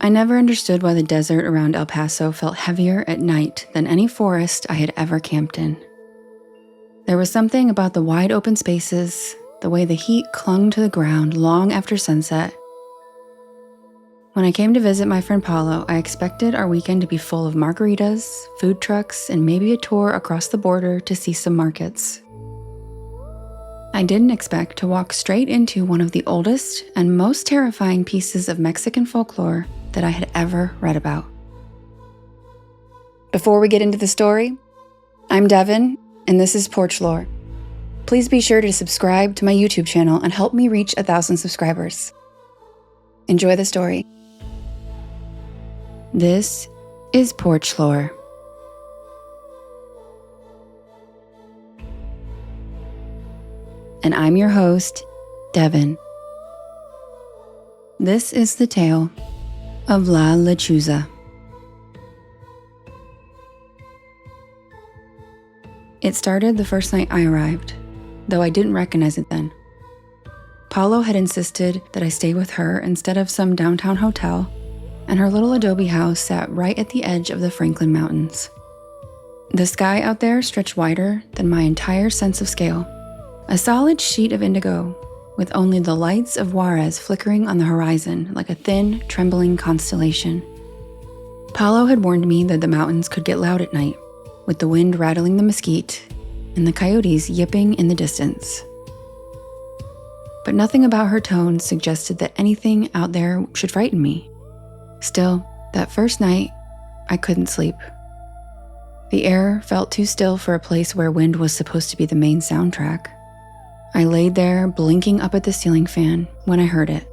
I never understood why the desert around El Paso felt heavier at night than any forest I had ever camped in. There was something about the wide open spaces, the way the heat clung to the ground long after sunset. When I came to visit my friend Paulo, I expected our weekend to be full of margaritas, food trucks, and maybe a tour across the border to see some markets. I didn't expect to walk straight into one of the oldest and most terrifying pieces of Mexican folklore that I had ever read about. Before we get into the story, I'm Devin, and this is Porch Lore. Please be sure to subscribe to my YouTube channel and help me reach 1,000 subscribers. Enjoy the story. This is Porch Lore. And I'm your host, Devin. This is the tale of La Lechuza. It started the first night I arrived, though I didn't recognize it then. Paulo had insisted that I stay with her instead of some downtown hotel, and her little adobe house sat right at the edge of the Franklin Mountains. The sky out there stretched wider than my entire sense of scale, a solid sheet of indigo, with only the lights of Juarez flickering on the horizon like a thin, trembling constellation. Paulo had warned me that the mountains could get loud at night, with the wind rattling the mesquite and the coyotes yipping in the distance. But nothing about her tone suggested that anything out there should frighten me. Still, that first night, I couldn't sleep. The air felt too still for a place where wind was supposed to be the main soundtrack. I laid there, blinking up at the ceiling fan, when I heard it.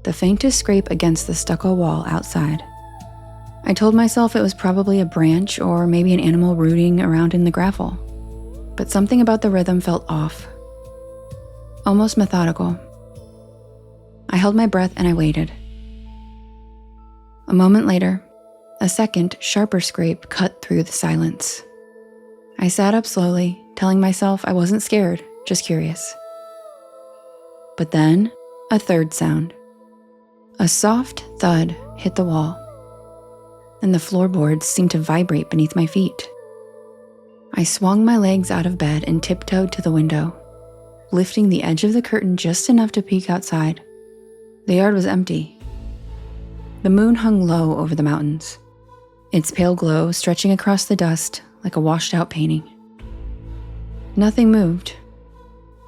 The faintest scrape against the stucco wall outside. I told myself it was probably a branch or maybe an animal rooting around in the gravel. But something about the rhythm felt off. Almost methodical. I held my breath and I waited. A moment later, a second, sharper scrape cut through the silence. I sat up slowly, telling myself I wasn't scared, just curious. But then, a third sound. A soft thud hit the wall, and the floorboards seemed to vibrate beneath my feet. I swung my legs out of bed and tiptoed to the window, lifting the edge of the curtain just enough to peek outside. The yard was empty. The moon hung low over the mountains, its pale glow stretching across the dust like a washed-out painting. Nothing moved,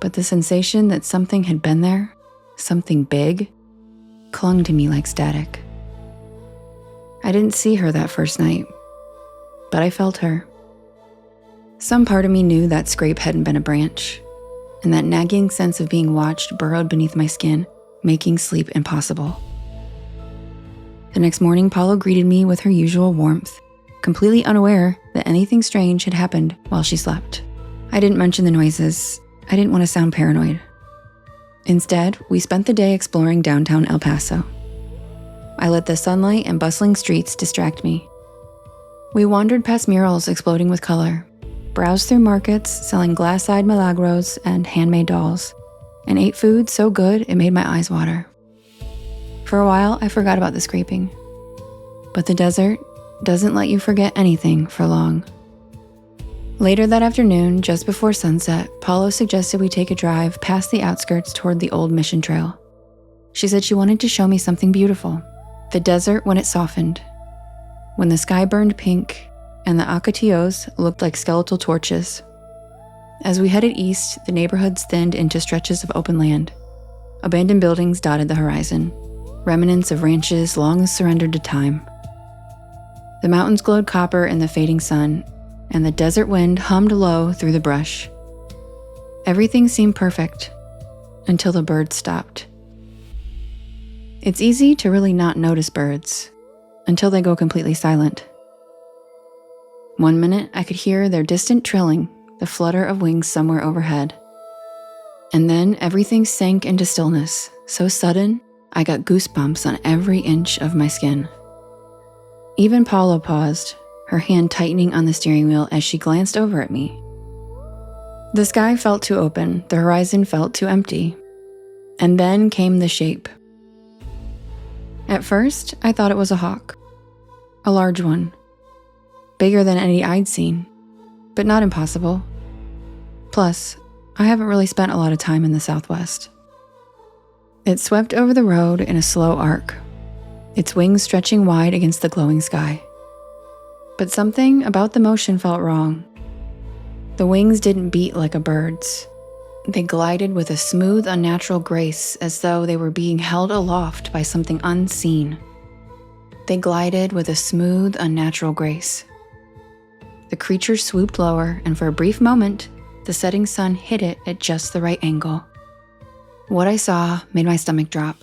but the sensation that something had been there, something big, clung to me like static. I didn't see her that first night, but I felt her. Some part of me knew that scrape hadn't been a branch, and that nagging sense of being watched burrowed beneath my skin, making sleep impossible. The next morning, Paulo greeted me with her usual warmth, completely unaware that anything strange had happened while she slept. I didn't mention the noises. I didn't want to sound paranoid. Instead, we spent the day exploring downtown El Paso. I let the sunlight and bustling streets distract me. We wandered past murals exploding with color, browsed through markets selling glass-eyed milagros and handmade dolls, and ate food so good it made my eyes water. For a while, I forgot about the scraping. But the desert doesn't let you forget anything for long. Later that afternoon, just before sunset, Paulo suggested we take a drive past the outskirts toward the old mission trail. She said she wanted to show me something beautiful, the desert when it softened, when the sky burned pink and the acatillos looked like skeletal torches. As we headed east, the neighborhoods thinned into stretches of open land. Abandoned buildings dotted the horizon, remnants of ranches long surrendered to time. The mountains glowed copper in the fading sun, and the desert wind hummed low through the brush. Everything seemed perfect, until the birds stopped. It's easy to really not notice birds, until they go completely silent. One minute, I could hear their distant trilling, the flutter of wings somewhere overhead. And then everything sank into stillness, so sudden, I got goosebumps on every inch of my skin. Even Paulo paused, her hand tightening on the steering wheel as she glanced over at me. The sky felt too open, the horizon felt too empty. And then came the shape. At first, I thought it was a hawk. A large one. Bigger than any I'd seen, but not impossible. Plus, I haven't really spent a lot of time in the Southwest. It swept over the road in a slow arc, its wings stretching wide against the glowing sky. But something about the motion felt wrong. The wings didn't beat like a bird's. They glided with a smooth, unnatural grace, as though they were being held aloft by something unseen. They glided with a smooth, unnatural grace. The creature swooped lower, and for a brief moment, the setting sun hit it at just the right angle. What I saw made my stomach drop.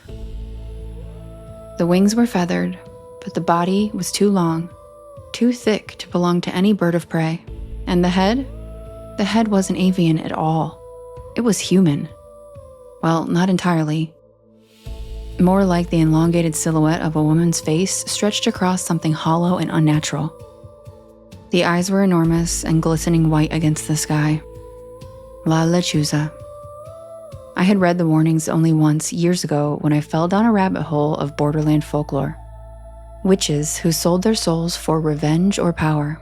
The wings were feathered, but the body was too long, too thick to belong to any bird of prey. And the head wasn't avian at all. It was human. Well, not entirely. More like the elongated silhouette of a woman's face stretched across something hollow and unnatural. The eyes were enormous and glistening white against the sky. La Lechuza. I had read the warnings only once years ago when I fell down a rabbit hole of borderland folklore. Witches who sold their souls for revenge or power.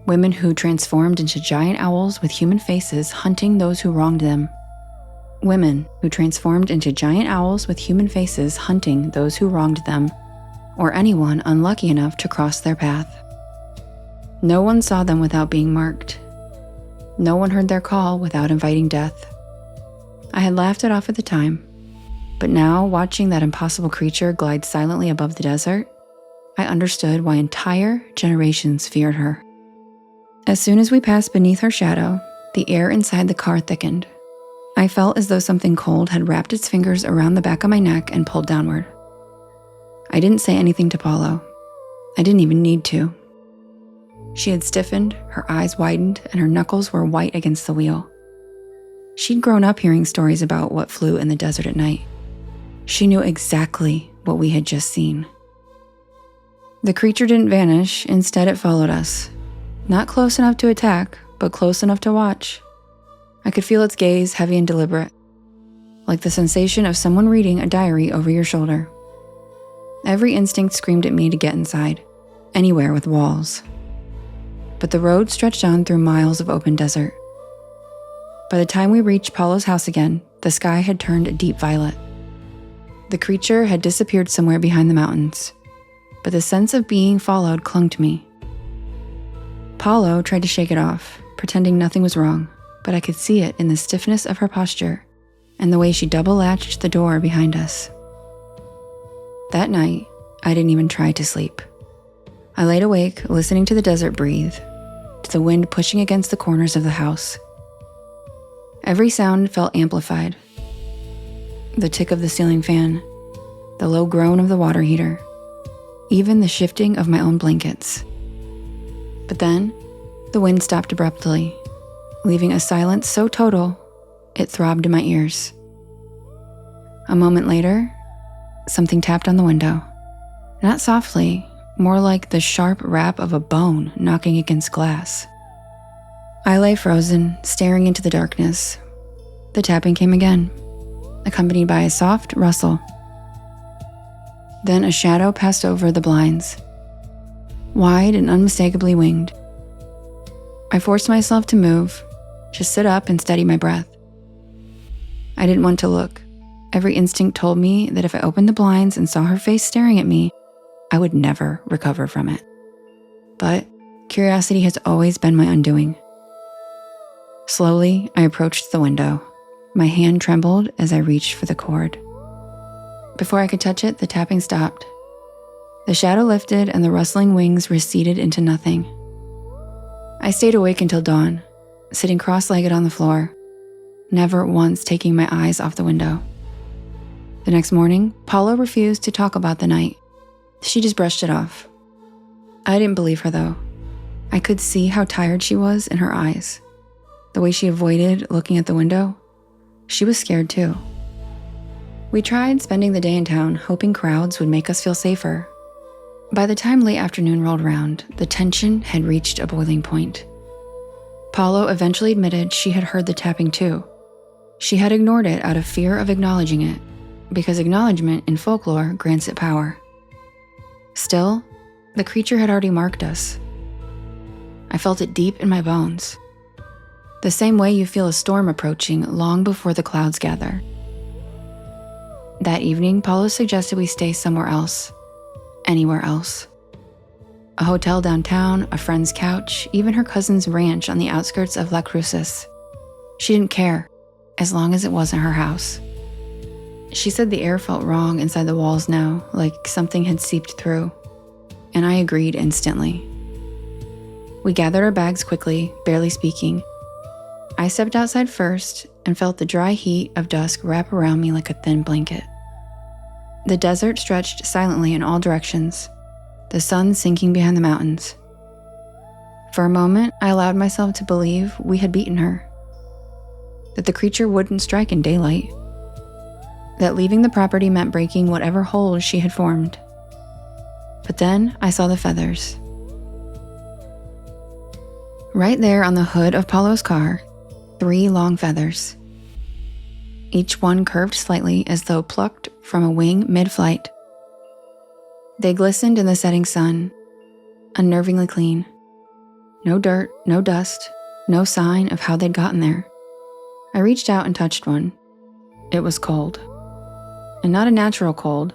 Women who transformed into giant owls with human faces hunting those who wronged them. Women who transformed into giant owls with human faces hunting those who wronged them, or anyone unlucky enough to cross their path. No one saw them without being marked. No one heard their call without inviting death. I had laughed it off at the time, but now watching that impossible creature glide silently above the desert, I understood why entire generations feared her. As soon as we passed beneath her shadow, the air inside the car thickened. I felt as though something cold had wrapped its fingers around the back of my neck and pulled downward. I didn't say anything to Paulo. I didn't even need to. She had stiffened, her eyes widened, and her knuckles were white against the wheel. She'd grown up hearing stories about what flew in the desert at night. She knew exactly what we had just seen. The creature didn't vanish, instead it followed us. Not close enough to attack, but close enough to watch. I could feel its gaze heavy and deliberate, like the sensation of someone reading a diary over your shoulder. Every instinct screamed at me to get inside, anywhere with walls. But the road stretched on through miles of open desert. By the time we reached Paulo's house again, the sky had turned a deep violet. The creature had disappeared somewhere behind the mountains, but the sense of being followed clung to me. Paulo tried to shake it off, pretending nothing was wrong, but I could see it in the stiffness of her posture and the way she double-latched the door behind us. That night, I didn't even try to sleep. I laid awake, listening to the desert breathe, to the wind pushing against the corners of the house. Every sound felt amplified. The tick of the ceiling fan, the low groan of the water heater, even the shifting of my own blankets. But then, the wind stopped abruptly, leaving a silence so total, it throbbed in my ears. A moment later, something tapped on the window. Not softly, more like the sharp rap of a bone knocking against glass. I lay frozen, staring into the darkness. The tapping came again, accompanied by a soft rustle. Then a shadow passed over the blinds, wide and unmistakably winged. I forced myself to move, to sit up and steady my breath. I didn't want to look. Every instinct told me that if I opened the blinds and saw her face staring at me, I would never recover from it. But curiosity has always been my undoing. Slowly, I approached the window. My hand trembled as I reached for the cord. Before I could touch it, the tapping stopped. The shadow lifted and the rustling wings receded into nothing. I stayed awake until dawn, sitting cross-legged on the floor, never once taking my eyes off the window. The next morning, Paula refused to talk about the night. She just brushed it off. I didn't believe her, though. I could see how tired she was in her eyes. The way she avoided looking at the window, she was scared too. We tried spending the day in town, hoping crowds would make us feel safer. By the time late afternoon rolled around, the tension had reached a boiling point. Paulo eventually admitted she had heard the tapping too. She had ignored it out of fear of acknowledging it, because acknowledgement in folklore grants it power. Still, the creature had already marked us. I felt it deep in my bones. The same way you feel a storm approaching long before the clouds gather. That evening, Paulo suggested we stay somewhere else. Anywhere else. A hotel downtown, a friend's couch, even her cousin's ranch on the outskirts of Lechuza. She didn't care, as long as it wasn't her house. She said the air felt wrong inside the walls now, like something had seeped through, and I agreed instantly. We gathered our bags quickly, barely speaking. I stepped outside first and felt the dry heat of dusk wrap around me like a thin blanket. The desert stretched silently in all directions, the sun sinking behind the mountains. For a moment, I allowed myself to believe we had beaten her, that the creature wouldn't strike in daylight, that leaving the property meant breaking whatever hold she had formed. But then I saw the feathers. Right there on the hood of Paulo's car, 3 long feathers. Each one curved slightly as though plucked from a wing mid-flight. They glistened in the setting sun, unnervingly clean. No dirt, no dust, no sign of how they'd gotten there. I reached out and touched one. It was cold. And not a natural cold,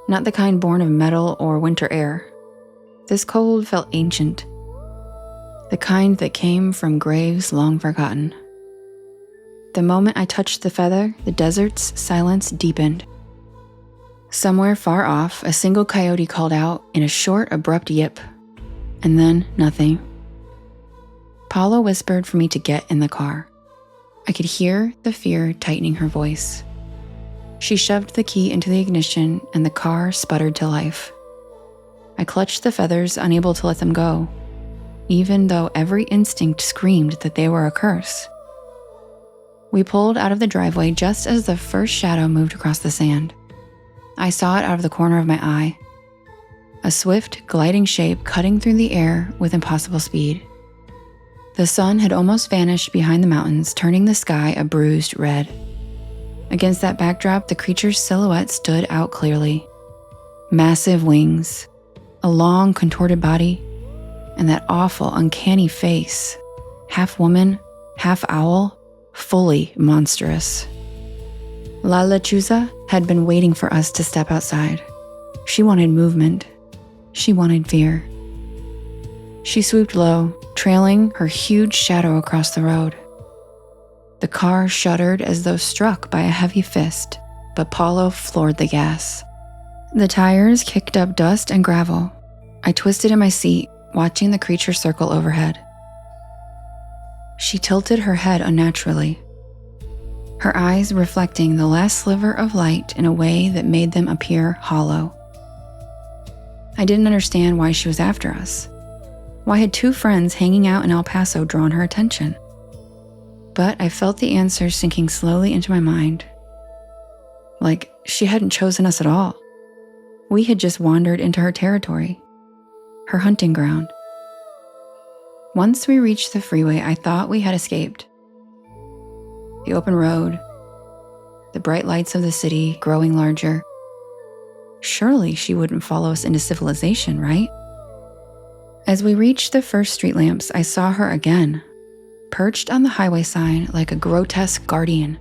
not the kind born of metal or winter air. This cold felt ancient, the kind that came from graves long forgotten. The moment I touched the feather, the desert's silence deepened. Somewhere far off, a single coyote called out in a short, abrupt yip, and then nothing. Paulo whispered for me to get in the car. I could hear the fear tightening her voice. She shoved the key into the ignition and the car sputtered to life. I clutched the feathers, unable to let them go, even though every instinct screamed that they were a curse. We pulled out of the driveway just as the first shadow moved across the sand. I saw it out of the corner of my eye. A swift, gliding shape cutting through the air with impossible speed. The sun had almost vanished behind the mountains, turning the sky a bruised red. Against that backdrop, the creature's silhouette stood out clearly. Massive wings, a long, contorted body, and that awful, uncanny face. Half woman, half owl, fully monstrous. La Lechuza had been waiting for us to step outside. She wanted movement. She wanted fear. She swooped low, trailing her huge shadow across the road. The car shuddered as though struck by a heavy fist, but Paulo floored the gas. The tires kicked up dust and gravel. I twisted in my seat, watching the creature circle overhead. She tilted her head unnaturally, her eyes reflecting the last sliver of light in a way that made them appear hollow. I didn't understand why she was after us. Why had 2 friends hanging out in El Paso drawn her attention? But I felt the answer sinking slowly into my mind. Like she hadn't chosen us at all. We had just wandered into her territory, her hunting ground. Once we reached the freeway, I thought we had escaped. The open road, the bright lights of the city growing larger. Surely she wouldn't follow us into civilization, right? As we reached the first street lamps, I saw her again, perched on the highway sign like a grotesque guardian,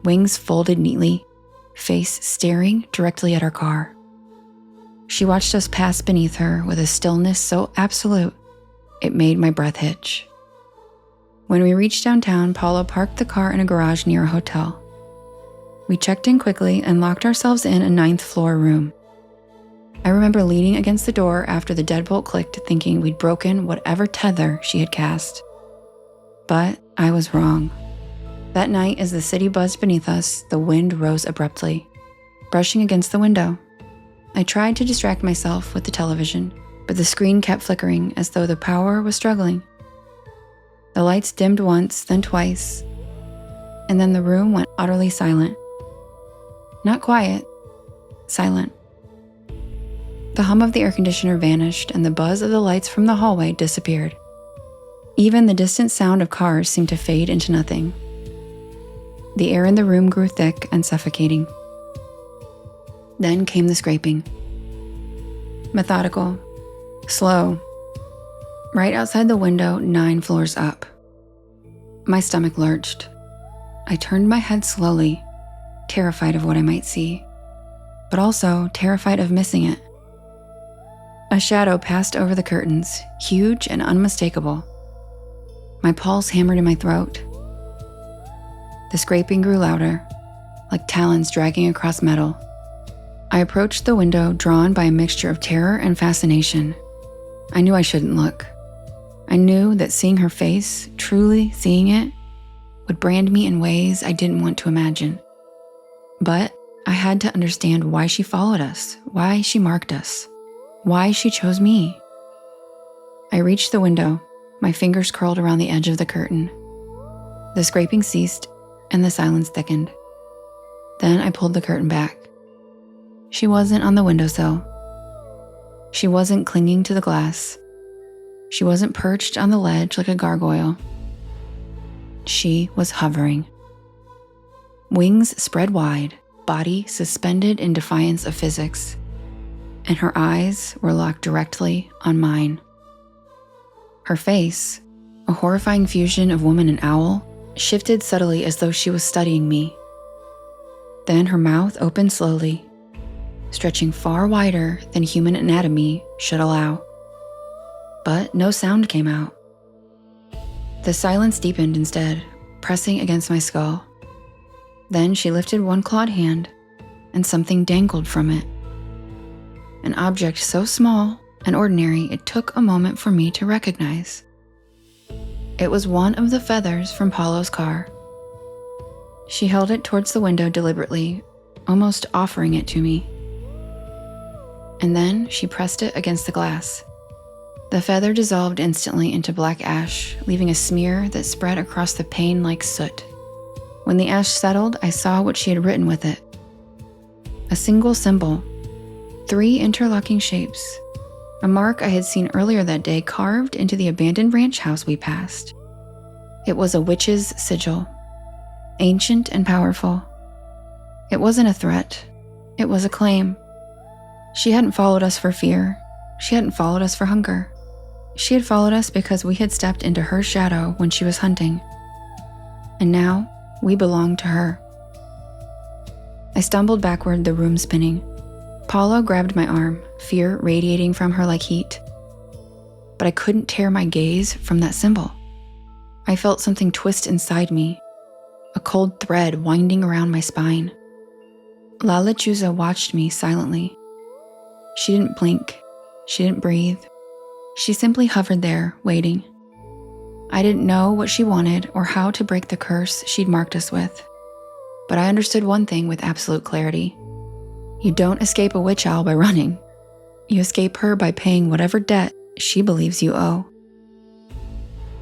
wings folded neatly, face staring directly at our car. She watched us pass beneath her with a stillness so absolute, it made my breath hitch. When we reached downtown, Paulo parked the car in a garage near a hotel. We checked in quickly and locked ourselves in a 9th floor room. I remember leaning against the door after the deadbolt clicked, thinking we'd broken whatever tether she had cast. But I was wrong. That night, as the city buzzed beneath us, the wind rose abruptly, brushing against the window. I tried to distract myself with the television, but the screen kept flickering as though the power was struggling. The lights dimmed once, then twice, and then the room went utterly silent. Not quiet, silent. The hum of the air conditioner vanished and the buzz of the lights from the hallway disappeared. Even the distant sound of cars seemed to fade into nothing. The air in the room grew thick and suffocating. Then came the scraping. Methodical, slow, right outside the window 9 floors up. My stomach lurched. I turned my head slowly, terrified of what I might see, but also terrified of missing it. A shadow passed over the curtains, huge and unmistakable. My pulse hammered in my throat. The scraping grew louder, like talons dragging across metal. I approached the window, drawn by a mixture of terror and fascination. I knew I shouldn't look. I knew that seeing her face, truly seeing it, would brand me in ways I didn't want to imagine. But I had to understand why she followed us, why she marked us, why she chose me. I reached the window, my fingers curled around the edge of the curtain. The scraping ceased, and the silence thickened. Then I pulled the curtain back. She wasn't on the windowsill. She wasn't clinging to the glass. She wasn't perched on the ledge like a gargoyle. She was hovering. Wings spread wide, body suspended in defiance of physics, and her eyes were locked directly on mine. Her face, a horrifying fusion of woman and owl, shifted subtly as though she was studying me. Then her mouth opened slowly, stretching far wider than human anatomy should allow. But no sound came out. The silence deepened instead, pressing against my skull. Then she lifted one clawed hand, and something dangled from it. An object so small and ordinary it took a moment for me to recognize. It was one of the feathers from Paulo's car. She held it towards the window deliberately, almost offering it to me. And then she pressed it against the glass. The feather dissolved instantly into black ash, leaving a smear that spread across the pane like soot. When the ash settled, I saw what she had written with it. A single symbol, 3 interlocking shapes, a mark I had seen earlier that day carved into the abandoned ranch house we passed. It was a witch's sigil, ancient and powerful. It wasn't a threat, it was a claim. She hadn't followed us for fear. She hadn't followed us for hunger. She had followed us because we had stepped into her shadow when she was hunting. And now, we belonged to her. I stumbled backward, the room spinning. Paulo grabbed my arm, fear radiating from her like heat. But I couldn't tear my gaze from that symbol. I felt something twist inside me, a cold thread winding around my spine. Lechuza watched me silently. She didn't blink. She didn't breathe. She simply hovered there, waiting. I didn't know what she wanted or how to break the curse she'd marked us with. But I understood one thing with absolute clarity. You don't escape a witch owl by running. You escape her by paying whatever debt she believes you owe.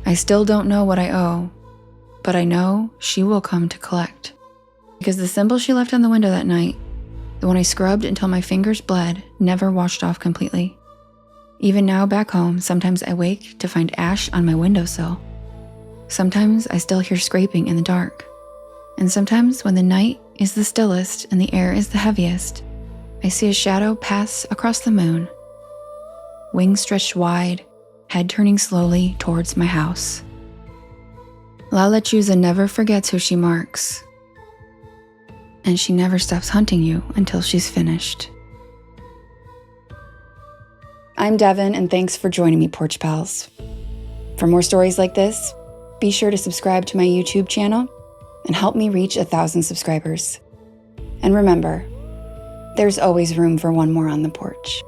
I still don't know what I owe, but I know she will come to collect. Because the symbol she left on the window that night, the one I scrubbed until my fingers bled, never washed off completely. Even now back home, sometimes I wake to find ash on my windowsill. Sometimes I still hear scraping in the dark. And sometimes when the night is the stillest and the air is the heaviest, I see a shadow pass across the moon. Wings stretched wide, head turning slowly towards my house. Lechuza never forgets who she marks. And she never stops hunting you until she's finished. I'm Devin, and thanks for joining me, Porch Pals. For more stories like this, be sure to subscribe to my YouTube channel and help me reach 1,000 subscribers. And remember, there's always room for one more on the porch.